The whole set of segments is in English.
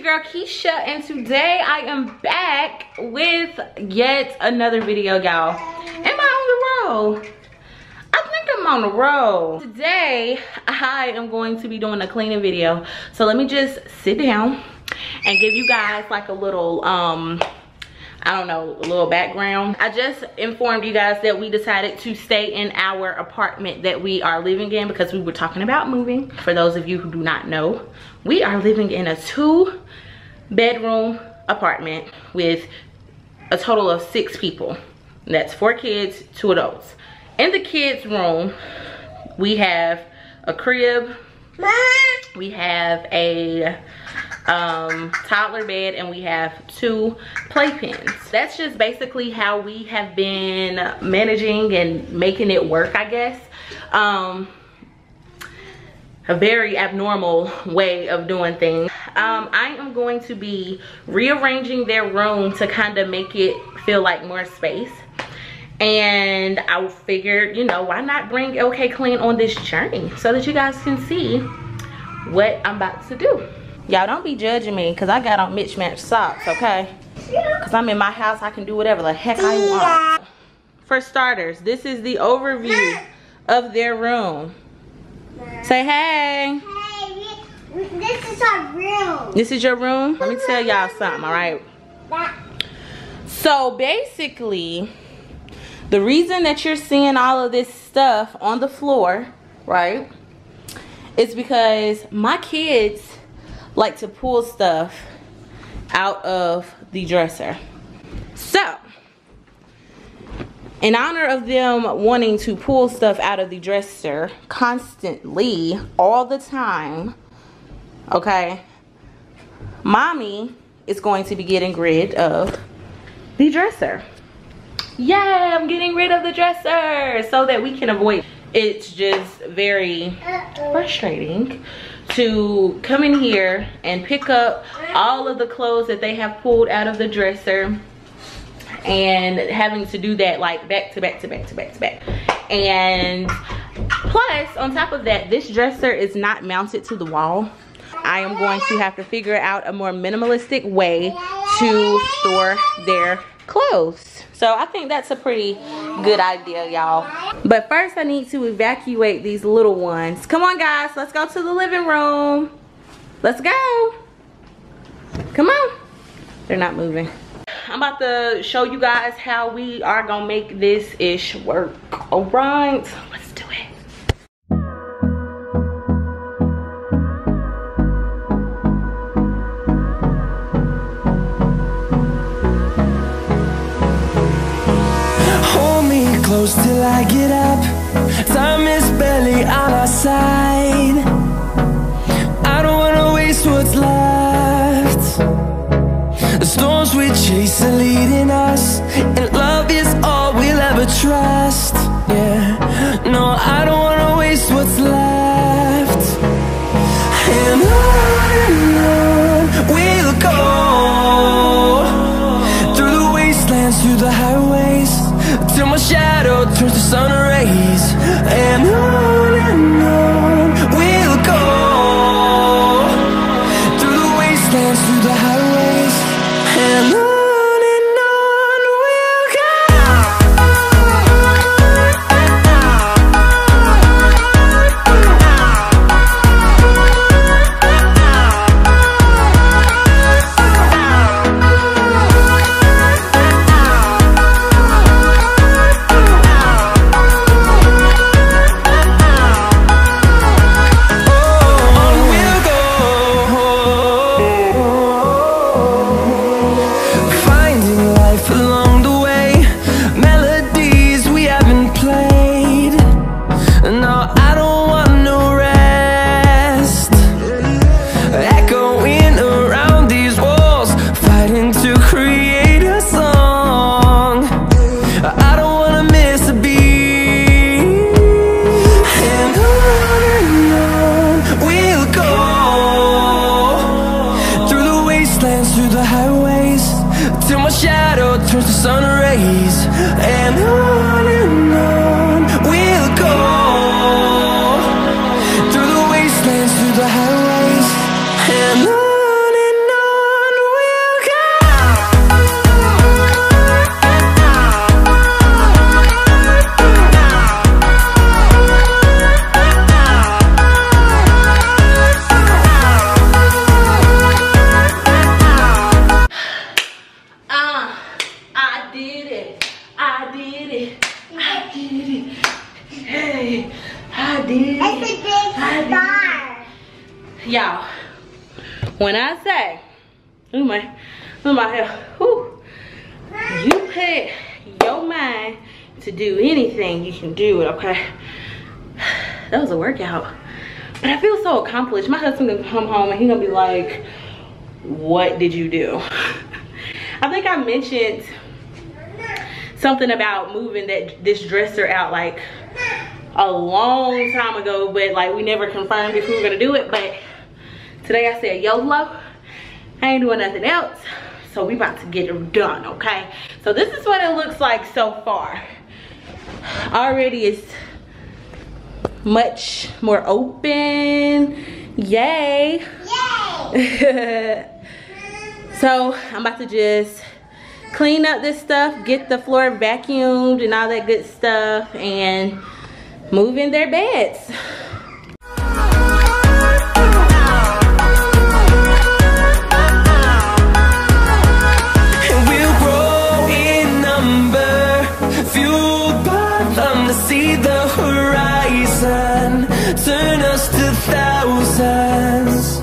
girl Keisha, and today I am back with yet another video, y'all. Am I on the road? I think I'm on the road. Today I am going to be doing a cleaning video, so let me just sit down and give you guys like a little I don't know, a little background. I just informed you guys that we decided to stay in our apartment that we are living in because we were talking about moving. For those of you who do not know, we are living in a 2-bedroom apartment with a total of 6 people. That's 4 kids, 2 adults. In the kids' room, we have a crib, we have a toddler bed, and we have 2 playpens. That's just basically how we have been managing and making it work, I guess. A very abnormal way of doing things. I am going to be rearranging their room to kind of make it feel like more space. And I figured, you know, why not bring OK Clean on this journey so that you guys can see what I'm about to do. Y'all don't be judging me because I got on mismatched socks, okay? Because I'm in my house, I can do whatever the heck I want. For starters, this is the overview of their room. Say hey. Hey, this is our room. This is your room? Let me tell y'all something, all right? So basically, the reason that you're seeing all of this stuff on the floor, right, is because my kids like to pull stuff out of the dresser. So, in honor of them wanting to pull stuff out of the dresser constantly, all the time, okay, mommy is going to be getting rid of the dresser. Yeah, I'm getting rid of the dresser so that we can avoid. It's just very frustrating to come in here and pick up all of the clothes that they have pulled out of the dresser and having to do that like back to back to back to back to back. And plus, on top of that, this dresser is not mounted to the wall. I am going to have to figure out a more minimalistic way to store their clothes. So I think that's a pretty good idea, y'all. But first I need to evacuate these little ones. Come on guys, let's go to the living room. Let's go. Come on. They're not moving. I'm about to show you guys how we are gonna make this ish work. All right, let's do it. Close till I get up. Time is barely on our side. I don't wanna waste what's left. The storms we chase are leading us, and love is all we'll ever trust. Yeah, no, I don't wanna waste what's left. And on we'll go, through the wastelands, through the highways, till my shadow turns to sun rays. And on we'll go, through the wastelands, through the highways, and on we'll go. Turns to sun rays, and on we'll go, through the wastelands, through the highways, and on did. It's a big star. Y'all, when I say, oh my hair, whew, you put your mind to do anything, you can do it, okay? That was a workout. But I feel so accomplished. My husband gonna come home and he gonna be like, what did you do? I think I mentioned something about moving this dresser out like a long time ago, but like we never confirmed if we were gonna do it. But today I said YOLO, I ain't doing nothing else, so we about to get it done, okay? So this is what it looks like so far. Already it's much more open. Yay. Yay. So I'm about to just clean up this stuff, get the floor vacuumed and all that good stuff, and move in their beds. And we'll grow in number, fueled by them to see the horizon, turn us to thousands.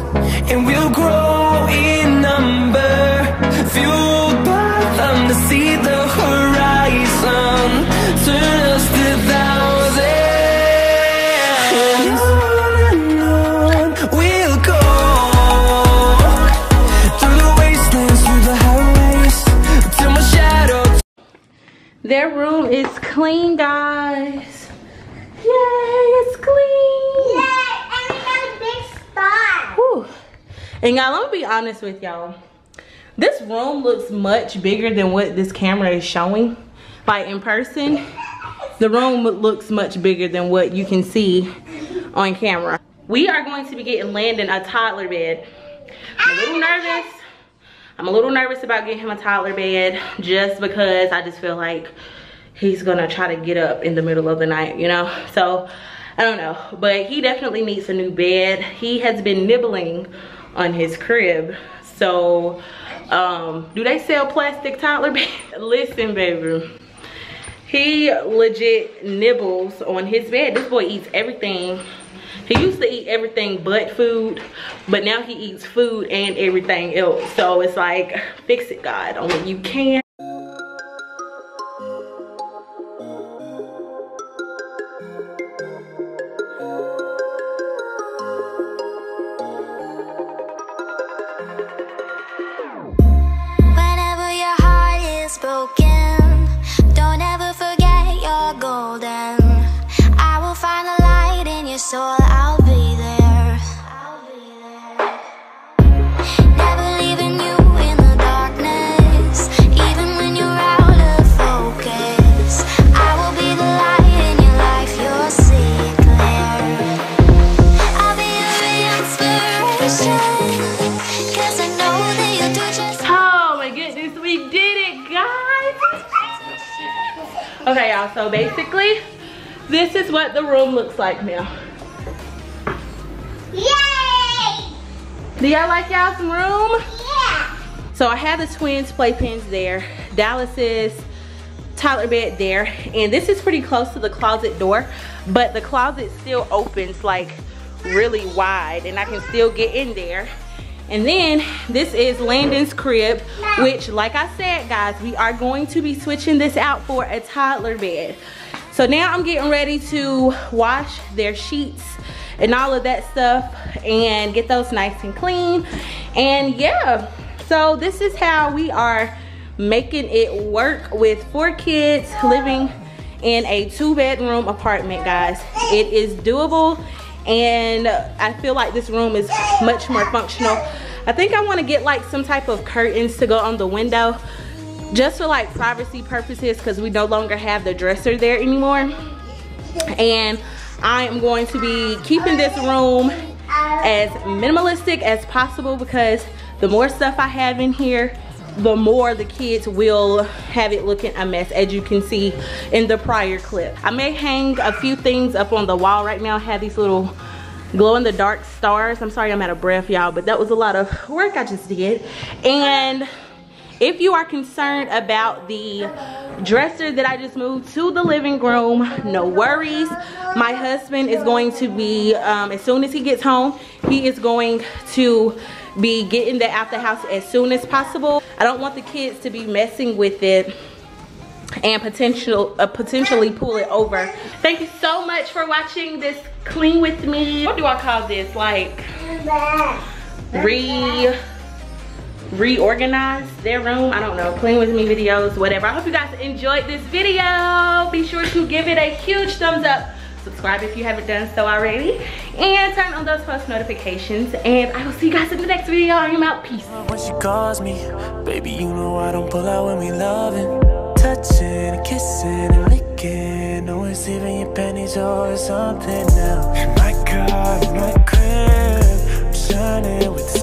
And we'll grow in number, fueled by them to see the horizon, turn us to thousands. And on we'll go, through the wastelands, through the highways, till my shadow. Their room is clean, guys. Yay, it's clean. Yay. And we got a big star. Whew. And y'all, I'm gonna be honest with y'all. This room looks much bigger than what this camera is showing. Like in person, the room looks much bigger than what you can see on camera. We are going to be getting Landon a toddler bed. I'm a little nervous about getting him a toddler bed just because I just feel like he's gonna try to get up in the middle of the night, you know? So, I don't know, but he definitely needs a new bed. He has been nibbling on his crib. So, do they sell plastic toddler beds? Listen, baby. He legit nibbles on his bed. This boy eats everything. He used to eat everything but food, but now he eats food and everything else. So it's like, fix it, God, only you can. Whenever your heart is broken, don't ever forget you're golden. I will find the light in your soul, I'll be there. Never leaving you in the darkness, even when you're out of focus. I will be the light in your life, you'll see it clear. I'll be your inspiration, 'cause I know that you'll do just. Oh my goodness, we did it, guys. Okay, y'all, so basically, this is what the room looks like now. Yay. Do y'all like y'all some room? Yeah. So I have the twins playpens there, Dallas's toddler bed there, and this is pretty close to the closet door, but the closet still opens like really wide and I can still get in there. And then this is Landon's crib, which, like I said, guys, we are going to be switching this out for a toddler bed. So now I'm getting ready to wash their sheets and all of that stuff and get those nice and clean. And yeah, so this is how we are making it work with 4 kids living in a 2-bedroom apartment, guys. It is doable, and I feel like this room is much more functional. I think I want to get like some type of curtains to go on the window just for like privacy purposes, because we no longer have the dresser there anymore. And I am going to be keeping this room as minimalistic as possible, because the more stuff I have in here, the more the kids will have it looking a mess, as you can see in the prior clip. I may hang a few things up on the wall right now. I have these little glow in the dark stars. I'm sorry I'm out of breath, y'all, but that was a lot of work I just did. And If you are concerned about the dresser that I just moved to the living room, no worries. My husband is going to be, as soon as he gets home, he is going to be getting that out the house as soon as possible. I don't want the kids to be messing with it and potentially pull it over. Thank you so much for watching this clean with me. What do I call this? Like reorganize their room. I don't know, clean with me videos, whatever. I hope you guys enjoyed this video. Be sure to give it a huge thumbs up. Subscribe if you haven't done so already, and turn on those post notifications, and I will see you guys in the next video. I am out. Peace. When she calls me, baby, you know I don't pull out when we loving, touching and kissing and licking. No one's leaving your panties or something now. In my car, in my crib, I'm shining with the